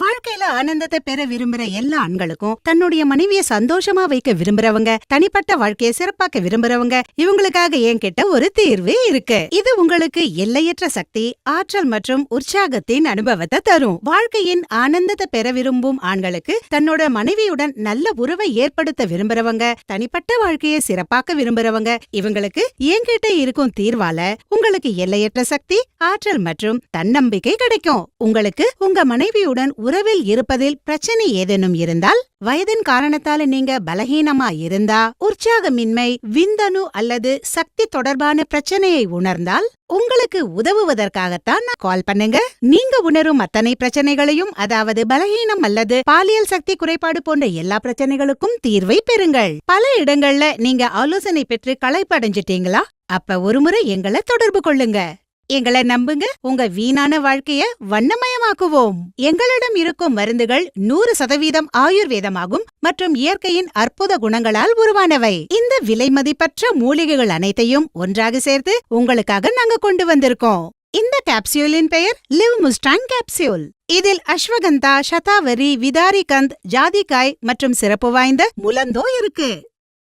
வாழ்க்கையில ஆனந்தத்தை பெற விரும்புற எல்லா ஆண்களுக்கும் தன்னுடைய மனைவிய சந்தோஷமா வைக்க விரும்புறவங்க, தனிப்பட்ட வாழ்க்கையை சிறப்பாக்க விரும்புறவங்க, இவங்களுக்காக என்கிட்ட ஒரு தீர்வு இருக்கு. இது உங்களுக்கு எல்லையற்ற சக்தி, ஆற்றல் மற்றும் உற்சாகத்தின் அனுபவத்தை தரும். வாழ்க்கையின் ஆனந்தத்தை பெற விரும்பும் ஆண்களுக்கு, தன்னோட மனைவியுடன் நல்ல உறவை ஏற்படுத்த விரும்புறவங்க, தனிப்பட்ட வாழ்க்கையை சிறப்பாக்க விரும்புறவங்க, இவங்களுக்கு என்கிட்ட இருக்கும் தீர்வால உங்களுக்கு எல்லையற்ற சக்தி, ஆற்றல் மற்றும் தன்னம்பிக்கை கிடைக்கும். உங்களுக்கு உங்க மனைவியுடன் உறவில் இருப்பதில் பிரச்சனை ஏதேனும் இருந்தால், வயதின் காரணத்தால நீங்க பலகீனமா இருந்தா, உற்சாகமின்மை, விந்தணு அல்லது சக்தி தொடர்பான பிரச்சனையை உணர்ந்தால், உங்களுக்கு உதவுவதற்காகத்தான் கால் பண்ணுங்க. நீங்க உணரும் அத்தனை பிரச்சனைகளையும், அதாவது பலகீனம் அல்லது பாலியல் சக்தி குறைபாடு போன்ற எல்லா பிரச்சனைகளுக்கும் தீர்வை பெறுங்கள். பல இடங்கள்ல நீங்க ஆலோசனை பெற்று களைப்படைஞ்சிட்டீங்களா? அப்ப ஒருமுறை எங்களை தொடர்பு கொள்ளுங்க. எங்களை நம்புங்க, உங்க வீணான வாழ்க்கைய வண்ணமயமாக்குவோம். எங்களிடம் இருக்கும் மருந்துகள் 100% ஆயுர்வேதமாகும் மற்றும் இயற்கையின் அற்புத குணங்களால் உருவானவை. இந்த விலை மதிப்பற்ற மூலிகைகள் அனைத்தையும் ஒன்றாக சேர்த்து உங்களுக்காக நாங்க கொண்டு வந்திருக்கோம். இந்த கேப்சியூலின் பெயர் லிவ் முஸ்டாங் கேப்சியூல். இதில் அஸ்வகந்தா, சதாவரி, விதாரிகந்த், ஜாதிக்காய் மற்றும் சிறப்பு வாய்ந்த முலந்தோ இருக்கு.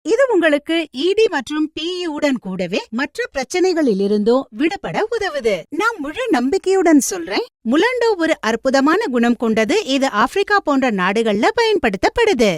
இது உங்களுக்கு இடி மற்றும் பிஇயுடன் கூடவே மற்ற பிரச்சனைகளிலிருந்தும் விடுபட உதவுது. நான் முழு நம்பிக்கையுடன் சொல்றேன், முலண்டோ ஒரு அற்புதமான குணம் கொண்டது. இது ஆப்பிரிக்கா போன்ற நாடுகள்ல பயன்படுத்தப்படுது.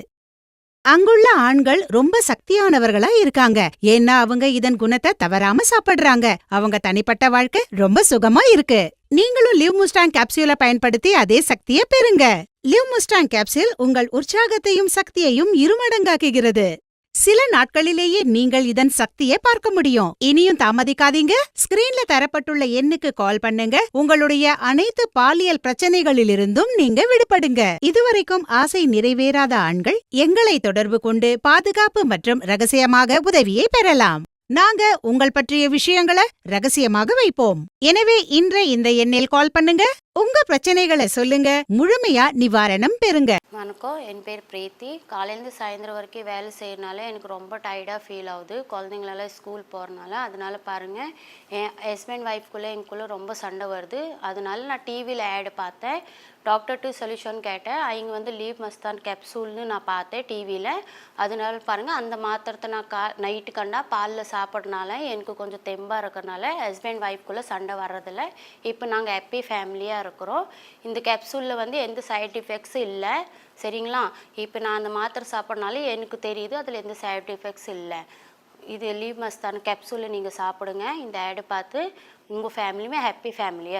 அங்குள்ள ஆண்கள் ரொம்ப சக்தியானவர்களா இருக்காங்க, ஏன்னா அவங்க இதன் குணத்தை தவறாம சாப்பிடுறாங்க. அவங்க தனிப்பட்ட வாழ்க்கை ரொம்ப சுகமா இருக்கு. நீங்களும் லிவ் முஸ்டாங் கேப்சியூலை பயன்படுத்தி அதே சக்தியை பெறுங்க. லிவ் முஸ்டாங் கேப்சியூல் உங்கள் உற்சாகத்தையும் சக்தியையும் இருமடங்காக்குகிறது. சில நாட்களிலேயே நீங்கள் இதன் சக்தியை பார்க்க முடியும். இனியும் தாமதிக்காதீங்க. ஸ்கிரீன்ல தரப்பட்டுள்ள எண்ணுக்கு கால் பண்ணுங்க. உங்களுடைய அனைத்து பாலியல் பிரச்சனைகளிலிருந்தும் நீங்க விடுபடுங்க. இதுவரைக்கும் ஆசை நிறைவேறாத ஆண்கள் எங்களை தொடர்பு கொண்டு பாதுகாப்பு மற்றும் ரகசியமாக உதவியை பெறலாம். நாங்க உங்கள் பற்றிய விஷயங்களை ரகசியமாக வைப்போம். எனவே இன்று இந்த எண்ணில் கால் பண்ணுங்க. உங்க பிரச்சனைகளை சொல்லுங்க, முழுமையா நிவாரணம் பெறுங்க. வணக்கம், என் பேர் பிரீத்தி. காலையிலேருந்து சாயந்தரம் வரைக்கும் வேலை செய்யறதுனால எனக்கு ரொம்ப டயர்டாக ஃபீல் ஆகுது. குழந்தைங்களெல்லாம் ஸ்கூல் போகிறனால. அதனால பாருங்கள், என் ஹஸ்பண்ட் ஒய்ஃப்குள்ளே எங்களுக்குள்ளே ரொம்ப சண்டை வருது. அதனால நான் டிவியில் ஆடு பார்த்தேன். டாக்டர் டு சொல்யூஷன் கேட்டேன். அவங்க வந்து லீவ் மஸ்தான் கேப்சூல்னு நான் பார்த்தேன் டிவியில். அதனால பாருங்கள், அந்த மாத்திரத்தை நான் நைட்டு கண்டா பாலில் சாப்பிட்றதுனால எனக்கு கொஞ்சம் தெம்பாக இருக்கிறனால ஹஸ்பண்ட் ஒய்ஃப்குள்ளே சண்டை வர்றதில்ல. இப்போ நாங்கள் ஹாப்பி ஃபேமிலியாக இருக்கிறோம். இந்த கேப்சூலில் வந்து எந்த சைட் எஃபெக்ட்ஸும் இல்லை, சரிங்களா? இப்போ நான் அந்த மாத்திரை சாப்பிட்றனால எனக்கு தெரியுது அதில் எந்த சைட் எஃபெக்ட்ஸ் இல்லை. இது லீவ் மஸ்தான் கேப்சூலை நீங்கள் சாப்பிடுங்க. இந்த ஆடு பார்த்து உங்கள் ஃபேமிலியுமே ஹாப்பி ஃபேமிலியாக